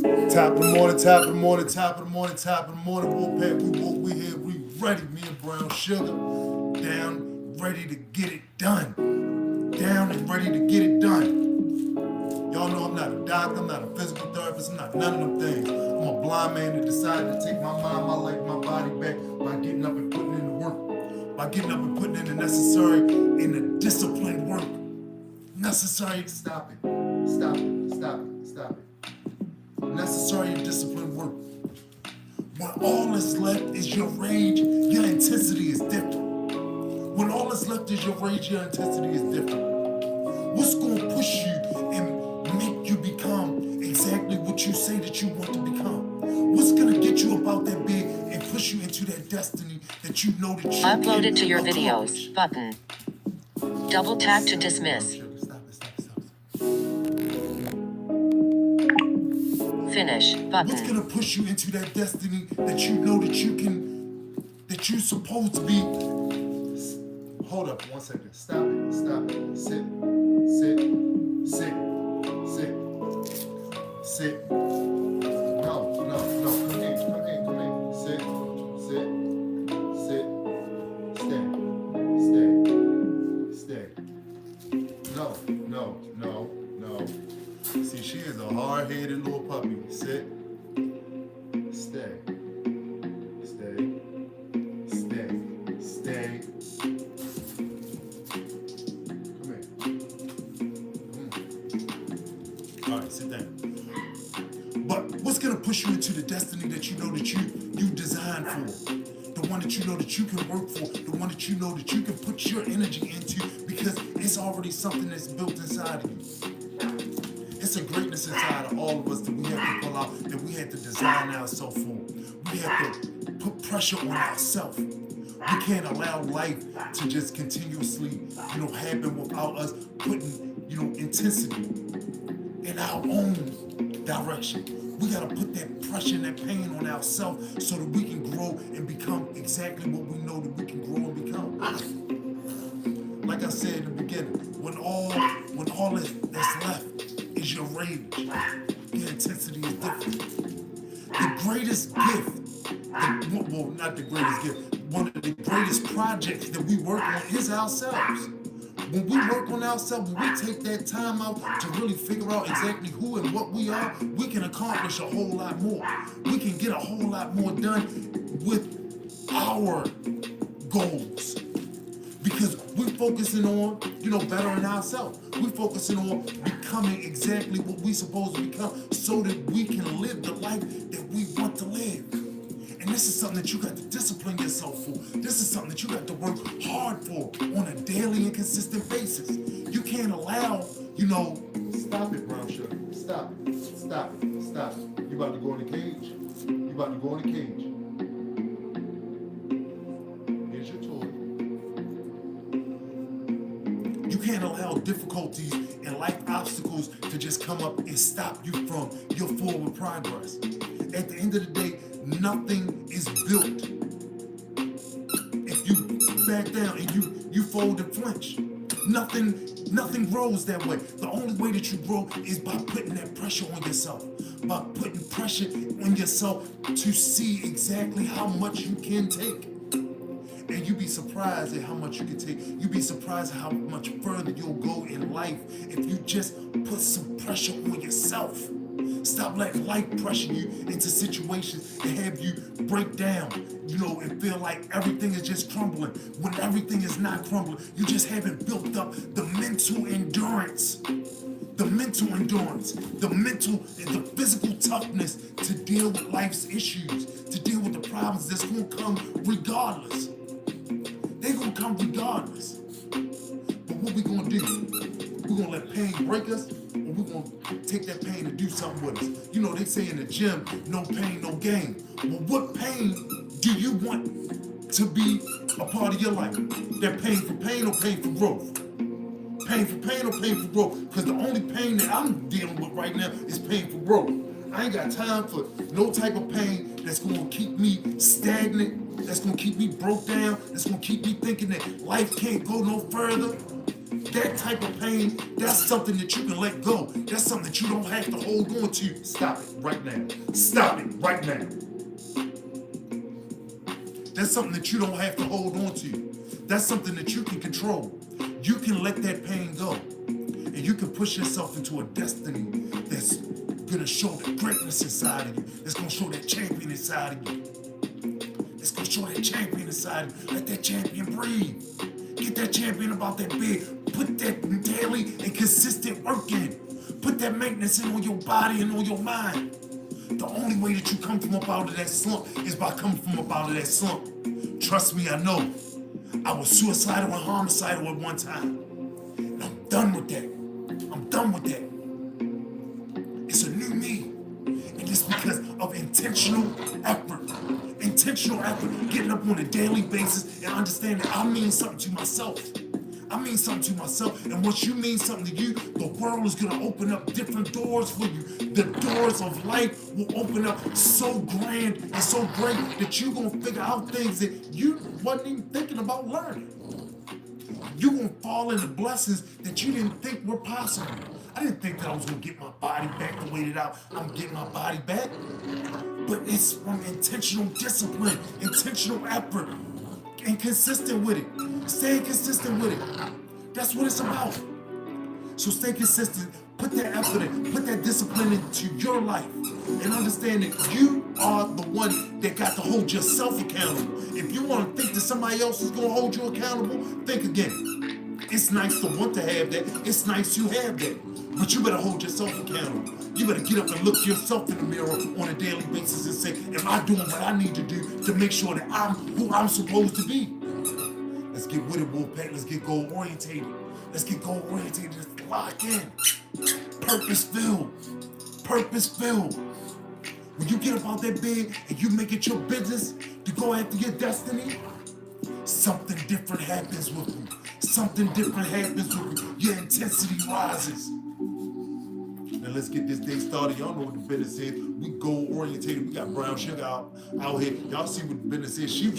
Top of the morning, top of the morning, top of the morning, top of the morning. Wolfpack, we woke, we here, we ready. Me and Brown Sugar down, ready to get it done. Down and ready to get it done. Y'all know I'm not a doctor, I'm not a physical therapist, I'm not none of them things. I'm a blind man that decided to take my mind, my life, my body back by getting up and putting in the work. By getting up and putting in the necessary, in the disciplined work. Necessary, stop it. Stop it, stop it, stop it. Necessary and disciplined work. When all that's left is your rage, your intensity is different. When all that's left is your rage, your intensity is different. What's going to push you and make you become exactly what you say that you want to become? What's going to get you about that big and push you into that destiny that you know that you Uploaded to your accomplish? videos button. Double tap to dismiss. Finish What's button. gonna push you into that destiny that you know that you can, that you're supposed to be? Hold up, 1 second. Stop it, stop it. Sit, sit, sit, sit, sit. No, no, no. Come here, come here, come here. Sit, sit, sit. Stay, stay, stay. No, no, no, no. See, she is a hard-headed little puppy. Sit, stay, stay, stay, stay. Come here. Come on. All right, sit down. But what's gonna push you into the destiny that you know that you designed for? The one that you know that you can work for, the one that you know that you can put your energy into because it's already something that's built inside of you. It's a greatness inside of all of us that we have to pull out, that we have to design ourselves for. We have to put pressure on ourselves. We can't allow life to just continuously, happen without us putting, intensity in our own direction. We gotta put that pressure and that pain on ourselves so that we can grow and become exactly what we know that we can grow and become. Like I said in the beginning, when all that's left is your rage, your intensity is different. The greatest gift, not the greatest gift, one of the greatest projects that we work on is ourselves. When we work on ourselves, when we take that time out to really figure out exactly who and what we are, we can accomplish a whole lot more. We can get a whole lot more done with our goals. Because we're focusing on, bettering ourselves. We're focusing on becoming exactly what we're supposed to become so that we can live the life that we want to live. And this is something that you got to discipline yourself for. This is something that you got to work hard for on a daily and consistent basis. You can't allow, stop it, Brown Sugar. Stop it. Stop it. Stop it. You about to go in the cage. You about to go in the cage. Here's your toy. You can't allow difficulties and life obstacles to just come up and stop you from your forward progress. At the end of the day, nothing is built if you back down and you fold and flinch. Nothing grows that way. The only way that you grow is by putting that pressure on yourself. By putting pressure on yourself to see exactly how much you can take. And you'd be surprised at how much you can take. You'd be surprised at how much further you'll go in life if you just put some pressure on yourself. Stop letting life pressure you into situations and have you break down, and feel like everything is just crumbling. When everything is not crumbling, you just haven't built up the mental endurance. The mental endurance, the physical toughness to deal with life's issues, to deal with the problems that's gonna come regardless. They're gonna come regardless. But what we gonna do? We're gonna let pain break us, or we're gonna take that pain and do something with us. They say in the gym, no pain, no gain. Well, what pain do you want to be a part of your life? That pain for pain or pain for growth? Pain for pain or pain for growth? Because the only pain that I'm dealing with right now is pain for growth. I ain't got time for no type of pain that's gonna keep me stagnant, that's gonna keep me broke down, that's gonna keep me thinking that life can't go no further. that type of pain, that's something that you can let go. That's something that you don't have to hold on to. Stop it right now. Stop it right now. That's something that you don't have to hold on to. That's something that you can control. You can let that pain go. And you can push yourself into a destiny that's gonna show the greatness inside of you. That's gonna show that champion inside of you. It's gonna show that champion inside of you. Let that champion breathe. Get that champion about that bed. Put that daily and consistent work in. Put that maintenance in on your body and on your mind. The only way that you come from up out of that slump is by coming from up out of that slump. Trust me, I know. I was suicidal and homicidal at one time. And I'm done with that. I'm done with that. It's a new me. And it's because of intentional effort. Intentional effort. Getting up on a daily basis and understanding I mean something to myself. I mean something to myself. And once you mean something to you, the world is going to open up different doors for you. The doors of life will open up so grand and so great that you're going to figure out things that you wasn't even thinking about learning. You're going to fall into blessings that you didn't think were possible. I didn't think that I was going to get my body back the way that I'm getting my body back. But it's from intentional discipline, intentional effort, and consistent with it. Staying consistent with it. That's what it's about. So stay consistent. Put that effort in. Put that discipline into your life. And understand that you are the one that got to hold yourself accountable. If you want to think that somebody else is going to hold you accountable, think again. It's nice to want to have that. It's nice you have that. But you better hold yourself accountable. You better get up and look yourself in the mirror on a daily basis and say, am I doing what I need to do to make sure that I'm who I'm supposed to be? Let's get with it, Wolfpack. Let's get goal orientated. Let's get goal orientated. Let's lock in. Purpose filled. Purpose filled. When you get up out that bed and you make it your business to go after your destiny, something different happens with you. Something different happens with you. Your intensity rises. Now let's get this day started. Y'all know what the business is. We goal orientated. We got Brown Sugar out here. Y'all see what the business is. She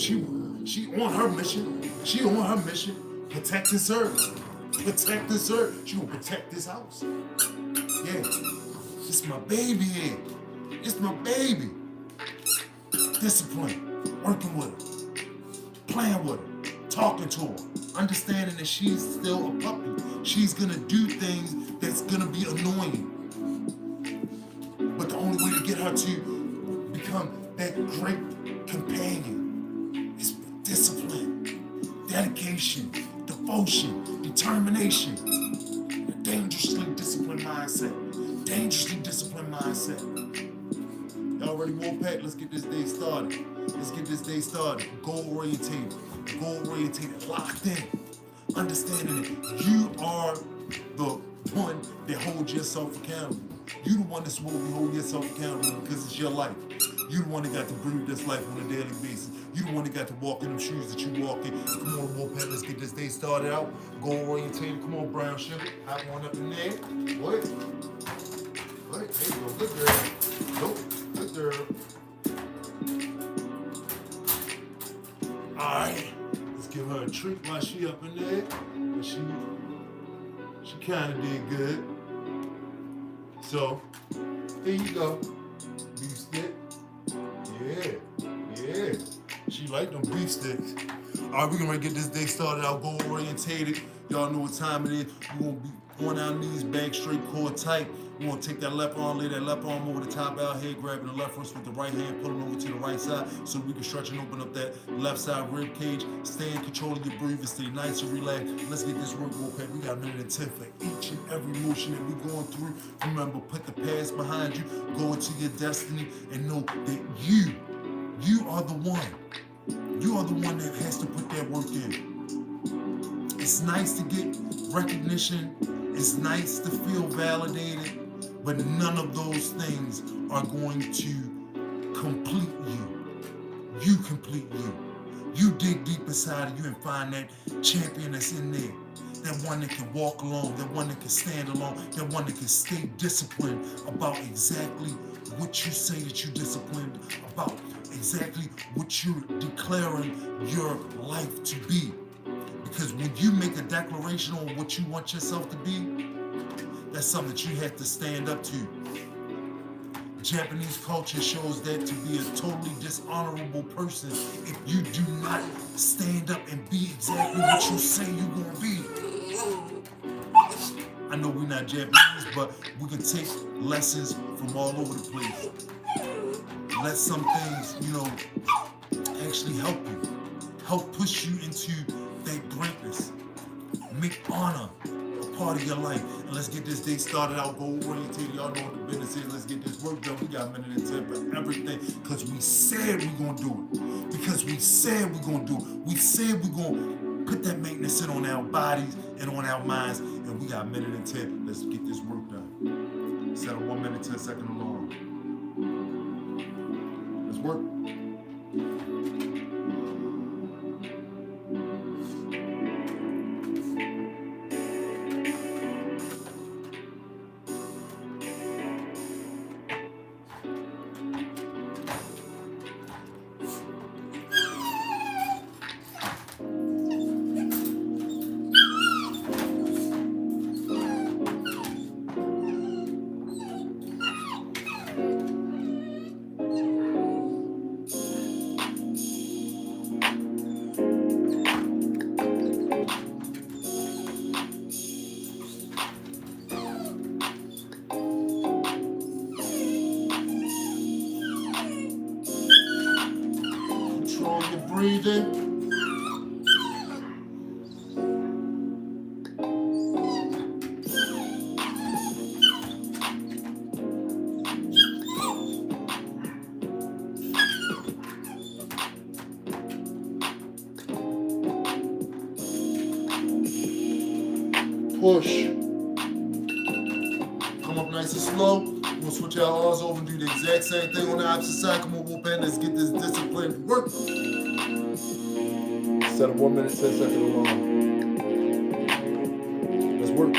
on her mission. She on her mission. Protect and serve. Protect and serve. She gonna protect this house. Yeah. It's my baby here. It's my baby. Discipline. Working with her. Playing with her. Talking to her. Understanding that she's still a puppy. She's gonna do things that's gonna be annoying. But the only way to get her to become that great companion is discipline, dedication, devotion, determination, a dangerously disciplined mindset. Dangerously disciplined mindset. Y'all ready, Wolfpack? Let's get this day started. Let's get this day started. Goal orientated. Goal orientated. Locked in. Understanding that you are the one that holds yourself accountable. You the one that's supposed to hold yourself accountable because it's your life. You the one that got to breathe this life on a daily basis. You the one that got to walk in them shoes that you walk in. Come on, Wolfpack, let's get this day started out. Goal orientated. Come on, Brown Sugar. Hop one up in there. What? What? There you go. Good girl. Nope. Good girl. Alright. Let's give her a treat while she up in there. And she kind of did good. So, here you go. Beef stick. Yeah. She like them beef sticks. All right, we're gonna get this day started out goal orientated. Y'all know what time it is. We're gonna be going down knees, back straight, core tight. We're gonna take that left arm, lay that left arm over the top of our head, grabbing the left wrist with the right hand, pulling over to the right side so we can stretch and open up that left side rib cage. Stay in control of your breathing, stay nice and relaxed. Let's get this work, Wolfpack. We got a minute and 10 for each and every motion that we're going through. Remember, put the past behind you, go into your destiny, and know that you are the one. You are the one that has to put that work in. It's nice to get recognition. It's nice to feel validated. But none of those things are going to complete you. You complete you. You dig deep inside of you and find that champion that's in there. That one that can walk alone, that one that can stand alone, that one that can stay disciplined about exactly what you say that you're disciplined about, exactly what you're declaring your life to be. Because when you make a declaration on what you want yourself to be, that's something that you have to stand up to. Japanese culture shows that to be a totally dishonorable person if you do not stand up and be exactly what you say you're gonna be. I know we're not Japanese, but we can take lessons from all over the place. Let some things, actually help push you into that greatness. Make honor a part of your life. And let's get this day started out goal oriented. Y'all know what the business is. Let's get this work done. We got a minute and 10 for everything because we said we're going to do it. Because we said we're going to do it. We said we're going to put that maintenance in on our bodies and on our minds. And we got a minute and 10. Let's get this work done. Set a 1 minute, 10 second alarm. Let's work. Control your breathing. Push. Come up nice and slow. We'll switch our arms over and do the exact same thing on the opposite side. Come on, whoop in. Let's get this discipline work. Set a 1 minute, 10 second alarm. Let's work.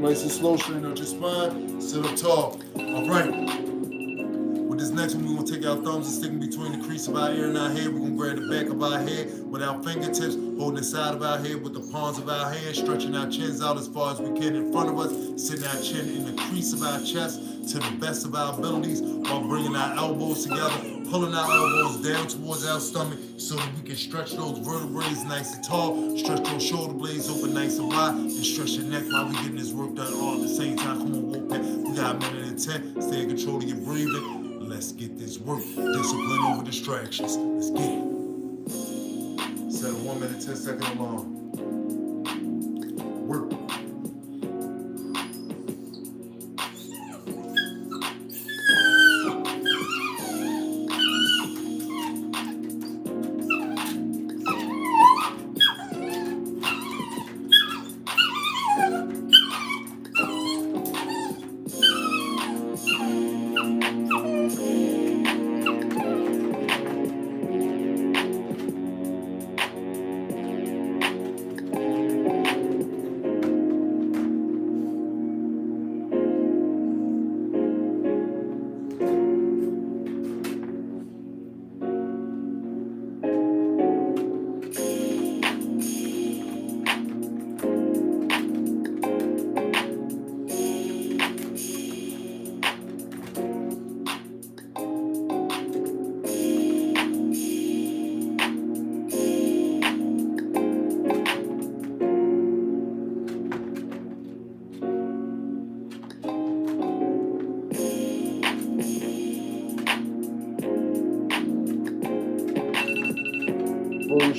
Nice and slow, straighten out your spine, sit up tall. All right. With this next one, we're going to take our thumbs and stick them between the crease of our ear and our head. We're going to grab the back of our head with our fingertips, holding the side of our head with the palms of our hands, stretching our chins out as far as we can in front of us, sitting our chin in the crease of our chest to the best of our abilities while bringing our elbows together, pulling our elbows down towards our stomach so that we can stretch those vertebrae nice and tall, stretch those shoulder blades open nice and wide, and stretch your neck while we're getting this work done all at the same time. Come on, whoop it. We got a minute and 10. Stay in control of your breathing. Let's get this work. Discipline over distractions. Let's get it. Set a 1 minute, 10 second alarm. Work.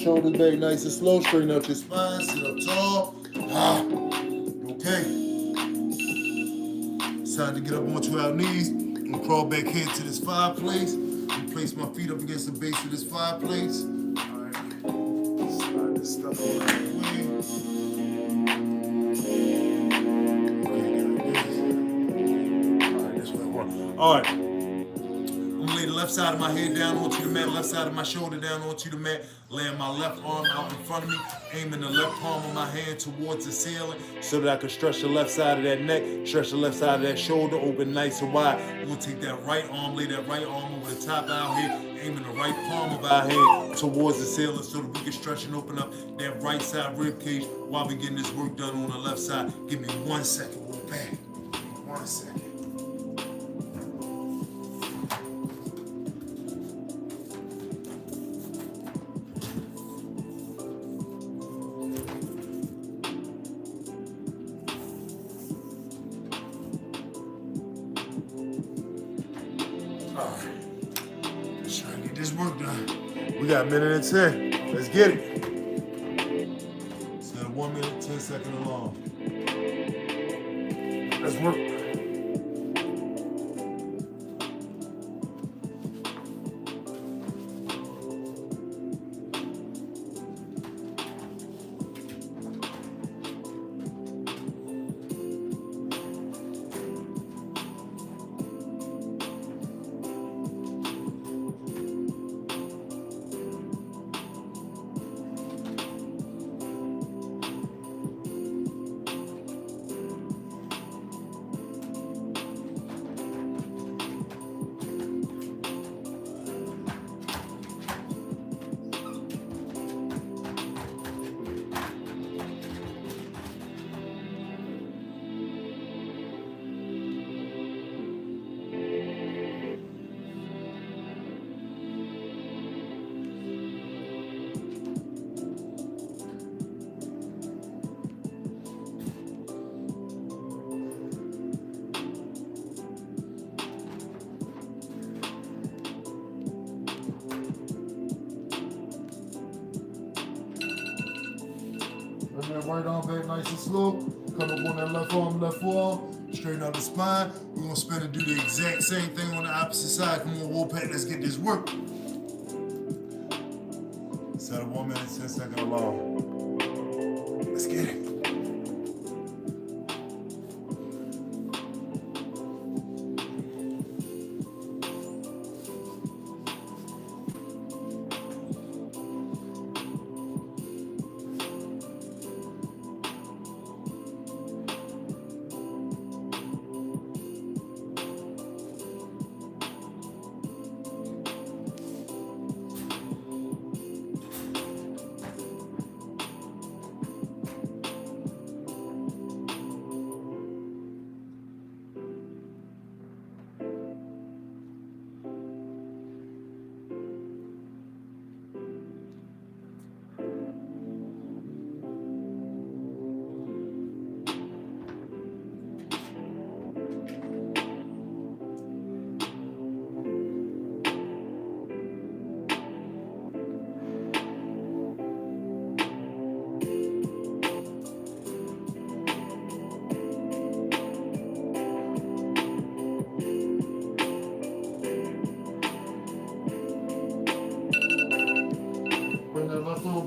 shoulders back nice and slow. Straighten out your spine. Sit up tall. Okay. It's time to get up onto our knees and crawl back here to this fireplace. And place my feet up against the base of this fireplace. Alright. Slide this stuff out of the way. Alright, that's what I want. Alright. I'm gonna lay the left side of my head down onto the mat, left side of my shoulder down onto the mat, laying my left arm out in front of me, aiming the left palm of my hand towards the ceiling so that I can stretch the left side of that neck, stretch the left side of that shoulder, open nice and wide. We're gonna take that right arm, lay that right arm over the top of our head, aiming the right palm of our hand towards the ceiling so that we can stretch and open up that right side rib cage while we getting this work done on the left side. Give me 1 second, we'll back. 1 second. Trying to get this work done. We got 1:10. Let's get it. So 1 minute, 10 seconds long. Let's work. Bring that right arm back nice and slow. Come up on that left arm, left forearm. Straighten out the spine. We're going to spin and do the exact same thing on the opposite side. Come on, Wolfpack, let's get this work. Set a 1 minute, 10 second alarm. Let's get it.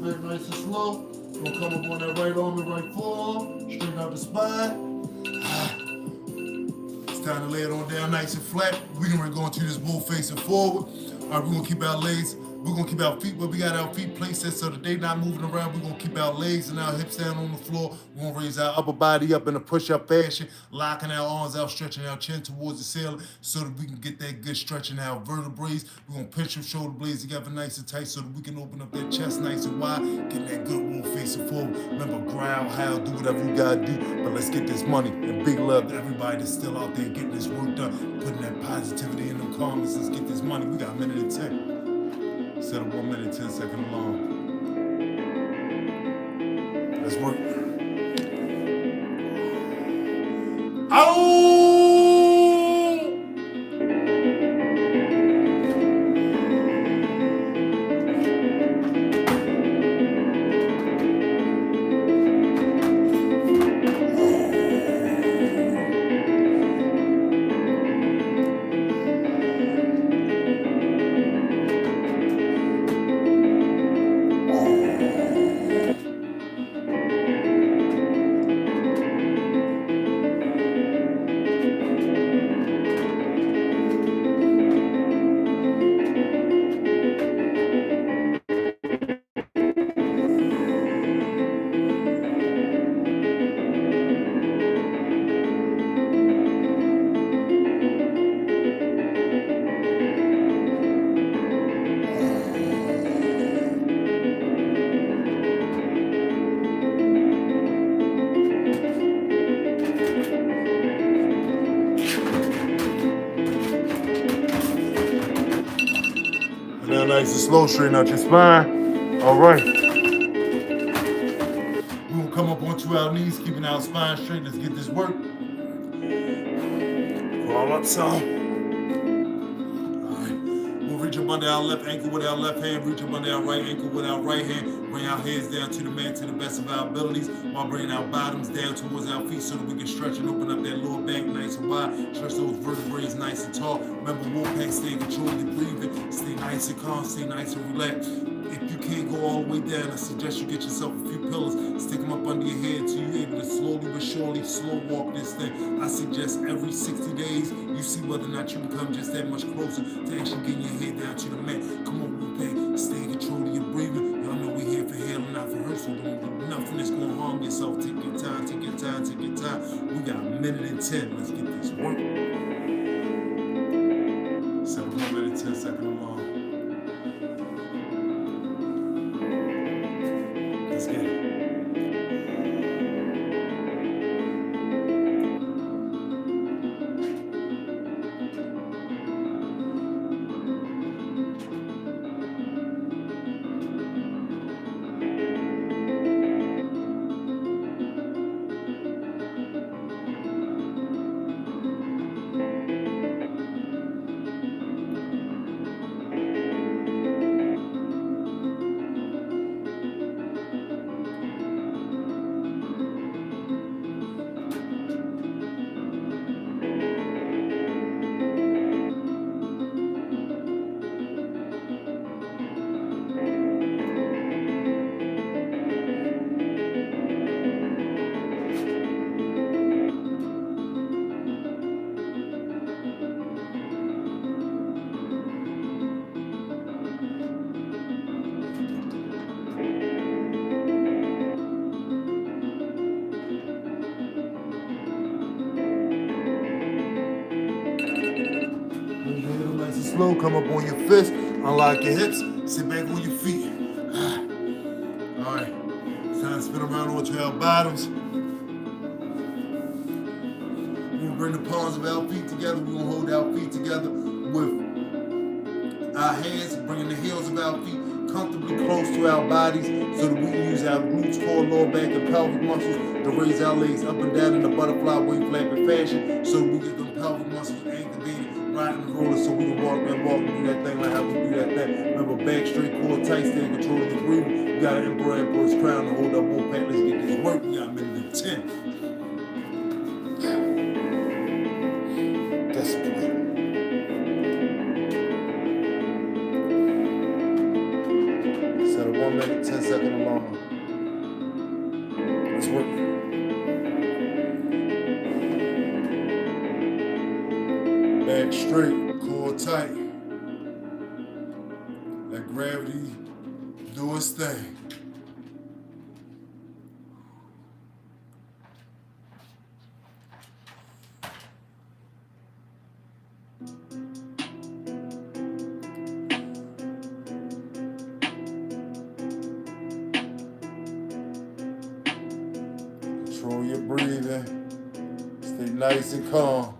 Back nice and slow. Gonna come up on that right arm and right forearm. Straighten out the spine. It's time to lay it on down nice and flat. We're gonna go into this bull facing forward. All right, we're gonna keep our legs. We're gonna keep our feet, but we got our feet placed there so that they not moving around. We're gonna keep our legs and our hips down on the floor. We're gonna raise our upper body up in a push-up fashion, locking our arms out, stretching our chin towards the ceiling so that we can get that good stretch in our vertebrae. We're gonna pinch our shoulder blades together nice and tight so that we can open up that chest nice and wide, get that good wolf facing forward. Remember, growl, howl, do whatever you gotta do, but let's get this money. And big love to everybody that's still out there getting this work done, putting that positivity in them comments. Let's get this money. We got 1:10. Set a 1 minute, 10 second alarm. Let's work. Oh! Nice and slow, straighten out your spine. All right. We're gonna come up onto our knees, keeping our spine straight. Let's get this work. Crawl up some. We'll reach up under our left ankle with our left hand, reach up under our right ankle with our right hand, bring our heads down to the mat to the best of our abilities, while bringing our bottoms down towards our feet so that we can stretch and open up that lower back nice and wide, stretch those vertebrae nice and tall. Remember, Wolfpack, stay in control of your breathing, stay nice and calm, stay nice and relaxed. If you can't go all the way down, I suggest you get yourself a few pillows, stick them up under your head until you're able to slowly but surely slow walk this thing. I suggest every 60 days, you see whether or not you become just that much closer to actually getting your head down to the mat. Come on, Wolfpack, stay in control of your breathing. Y'all know we're here for healing, not for hurt, so don't do nothing that's gonna harm yourself. Take your time, take your time, take your time. We got 1:10. Let's get this work. 1 minute, 10 seconds long. Let's get it. Slow, come up on your fist, unlock your hips, sit back on your feet. All right, it's time to spin around onto our bottoms. We'll bring the palms of our feet together. We're gonna hold our feet together with our hands, bringing the heels of our feet comfortably close to our bodies so that we can use our glutes, core, lower back, and pelvic muscles to raise our legs up and down in the butterfly wing flapping fashion so we get them pelvic muscles activated, riding the roller so we can walk and do that thing like how we do that thing. Remember, back straight, core tight, stay in control of your breathing. We got an emperor's crown to hold up Wolfpack. Let's get this work. We got 1:10. Discipline. Set a 1 minute, 10 second alarm. Let's work. Back straight, core tight. Let gravity do its thing. Control your breathing. Stay nice and calm.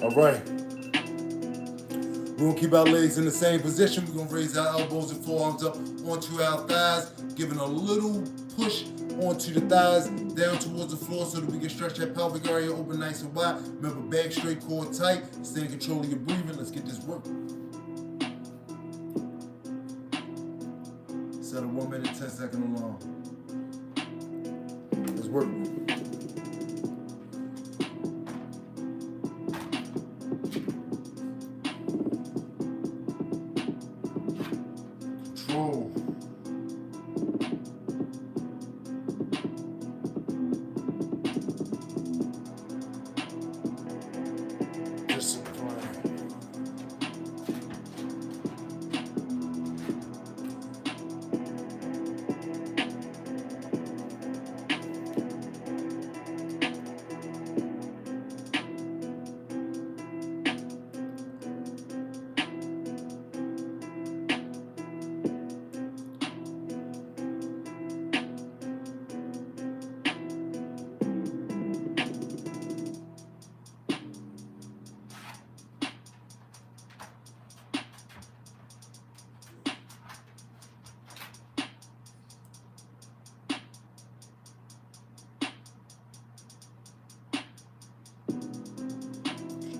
All right. We're gonna keep our legs in the same position. We're gonna raise our elbows and forearms up onto our thighs, giving a little push onto the thighs, down towards the floor so that we can stretch that pelvic area open nice and wide. Remember, back straight, core tight. Stay in control of your breathing. Let's get this work. Set a 1 minute, 10 second alarm. Let's work. Control.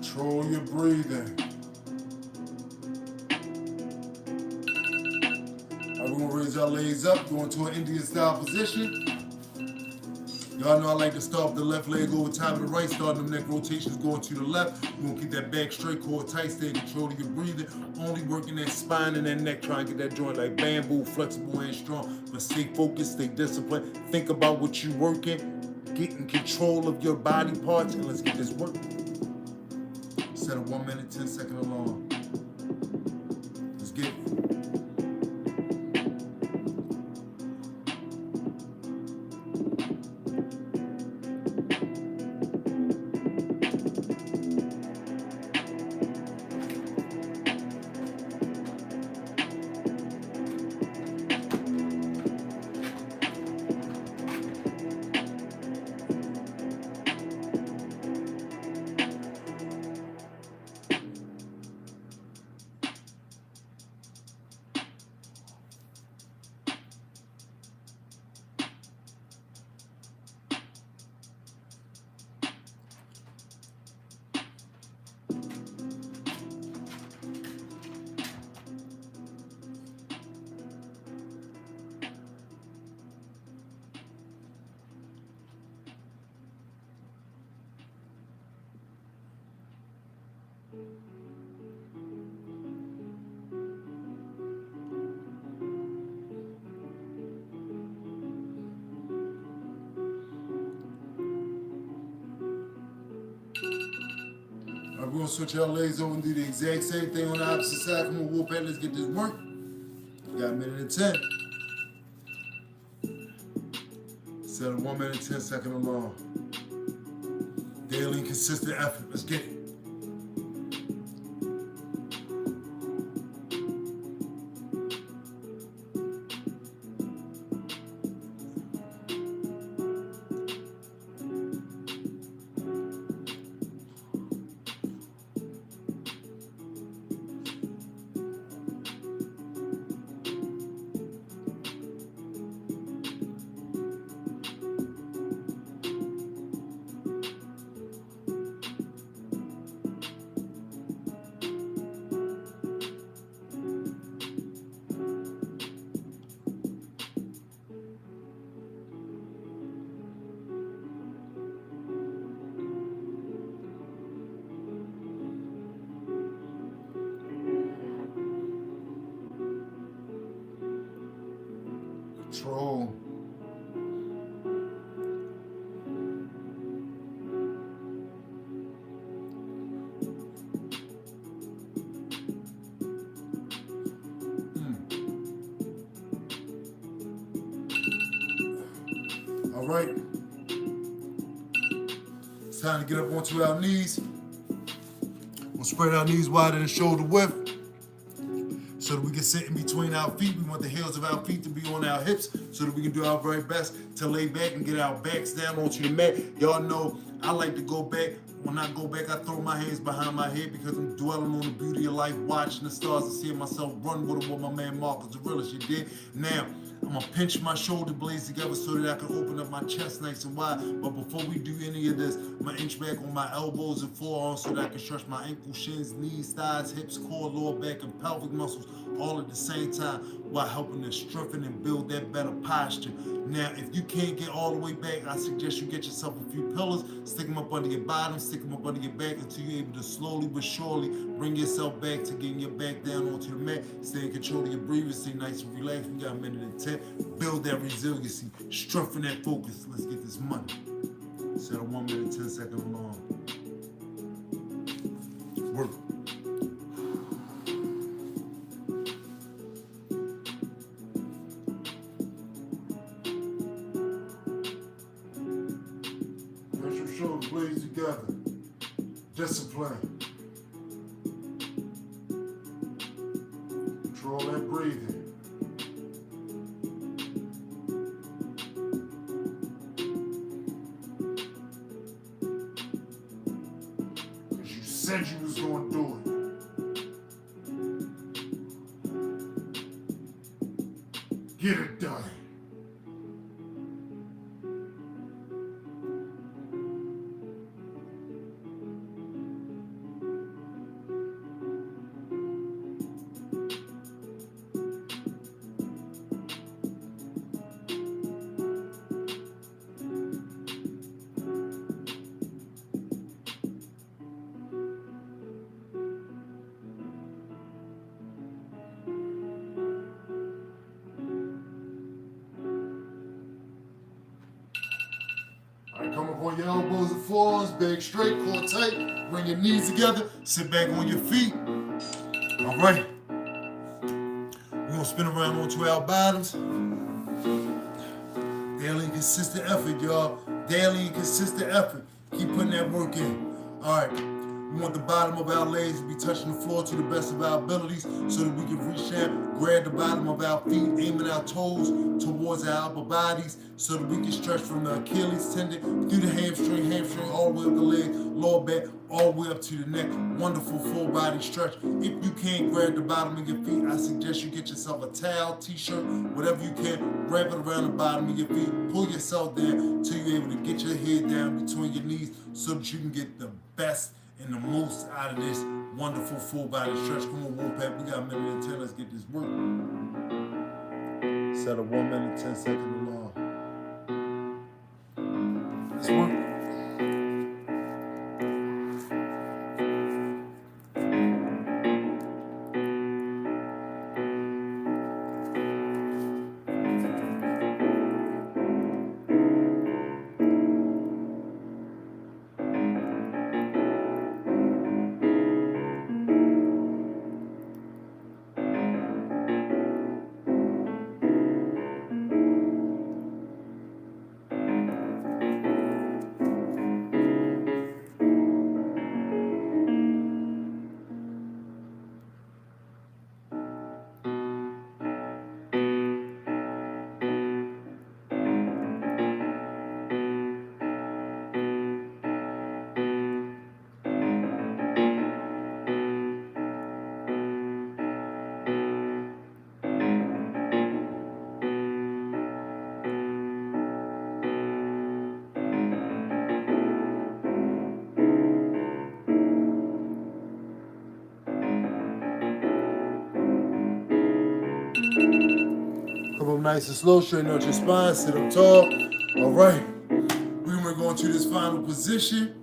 Control your breathing. Alright, we're gonna raise our legs up, go into an Indian style position. Y'all know I like to start with the left leg over top of the right, starting them neck rotations going to the left. We're gonna keep that back straight, core tight, stay in control of your breathing. Only working that spine and that neck, trying to get that joint like bamboo, flexible and strong. But stay focused, stay disciplined. Think about what you're working. Get in control of your body parts, and let's get this work. Set a 1 minute, 10-second alarm. Let's get it. We're gonna switch our legs over and do the exact same thing on the opposite side. Come on, whoop it, let's get this work. Got a minute and 10. Set a 1 minute, 10-second alarm. Daily consistent effort, let's get it. Control. All right. It's time to get up onto our knees. We'll spread our knees wider than shoulder width, so that we can sit in between our feet. We want the heels of our feet to be on our hips so that we can do our very best to lay back and get our backs down onto the mat. Y'all know I like to go back. When I go back, I throw my hands behind my head because I'm dwelling on the beauty of life, watching the stars and seeing myself run with them, what my man Marcus Aurelius did. Now, I'm gonna pinch my shoulder blades together so that I can open up my chest nice and wide. But before we do any of this, I'm gonna inch back on my elbows and forearms so that I can stretch my ankles, shins, knees, thighs, hips, core, lower back, and pelvic muscles all at the same time while helping to strengthen and build that better posture. Now, if you can't get all the way back, I suggest you get yourself a few pillows, stick them up under your bottom, stick them up under your back until you're able to slowly but surely bring yourself back to getting your back down onto the mat. Stay in control of your breathing, stay nice and relaxed. We got a minute and 10. Build that resiliency, strengthen that focus. Let's get this money. Set a 1 minute, 10-second alarm. Work. Press your shoulder blades together. Discipline. Control that breathing. Said you was gonna do it. Get it done. Up on your elbows and floors, back straight, core tight. Bring your knees together, sit back on your feet. All right. We're gonna spin around onto our bottoms. Daily and consistent effort, y'all. Daily and consistent effort. Keep putting that work in. All right. We want the bottom of our legs to be touching the floor to the best of our abilities so that we can reach out, grab the bottom of our feet, aiming our toes towards our upper bodies so that we can stretch from the Achilles tendon through the hamstring all the way up the leg, lower back, all the way up to the neck. Wonderful full body stretch. If you can't grab the bottom of your feet, I suggest you get yourself a towel, t-shirt, whatever you can, wrap it around the bottom of your feet, pull yourself down until you're able to get your head down between your knees so that you can get the best and the most out of this wonderful full body stretch. Come on, Wolfpack, we got a minute and 10. Let's get this work. Set a 1 minute, 10 second alarm. Let's work. Come up nice and slow, straighten out your spine, sit up tall. All right, we're gonna go into this final position,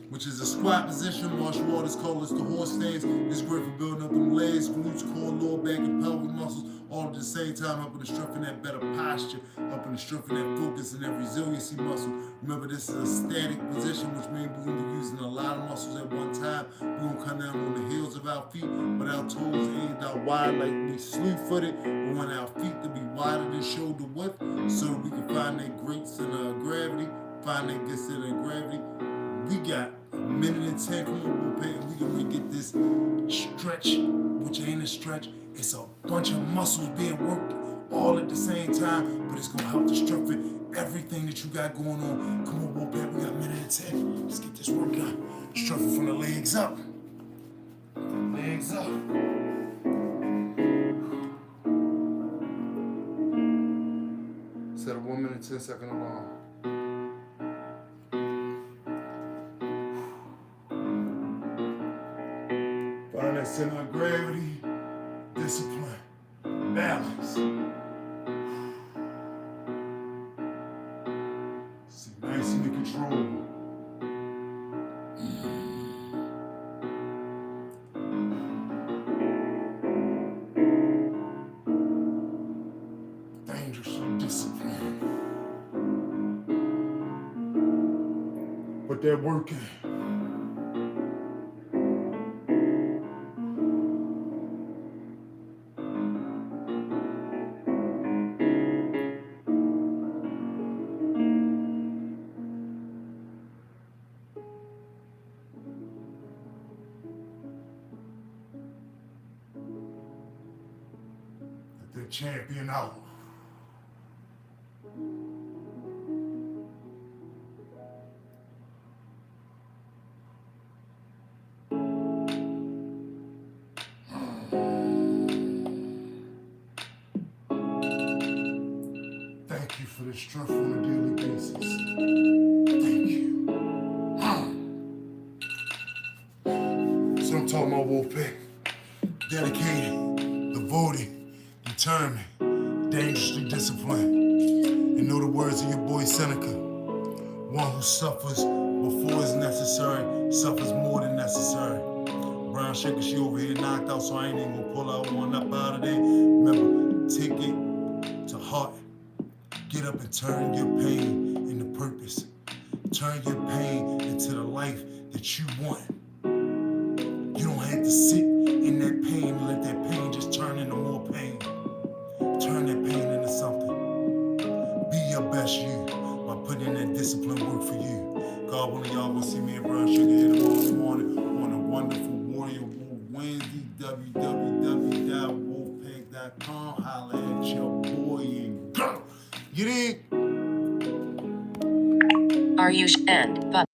which is a squat position. Martial artists call this the horse stance. It's great for building up them legs, glutes, core, lower back, and pelvic muscles, all at the same time, helping to strengthen that better posture, helping to strengthen that focus and that resiliency muscle. Remember, this is a static position, which means we're gonna be using a lot of muscles at one time. We're gonna come down on the heels of our feet, but our toes aimed out wide like we sleeve-footed. We want our feet to be wider than shoulder width so that we can find that great center of gravity, find that good center of gravity. We got a minute and 10. Come on, Wolfpack, and we gonna get this stretch, which ain't a stretch. It's a bunch of muscles being worked all at the same time, but it's gonna help to strengthen everything that you got going on. Come on, Wolfpack, we got a minute and 10. Let's get this work done. Strengthen from the legs up. Legs up. Set a 1 minute, 10 second alarm. Find that center of gravity, discipline, balance. Sit nice and in control. Dangerously disciplined. But they're working. The champion out. Thank you for the strength on a daily basis. Thank you. So I'm talking about, Wolfpack. Dedicated, devoted, determined, dangerously disciplined. And know the words of your boy Seneca. One who suffers before it's necessary, suffers more than necessary. Brown Shaker, she over here knocked out, so I ain't even gonna pull out one up out of there. Remember, take it to heart. Get up and turn your pain into purpose. Turn your pain into the life that you want. You don't have to sit in that pain and let that pain just turn into more pain. Turn that pain into something. Be your best you by putting in that discipline work for you. God willing, y'all gonna see me at Brown Sugar here tomorrow morning on a wonderful Warrior Wolf Wednesday. www.wolfpack.com. Holla at your boy and girl. Get in. Are you and but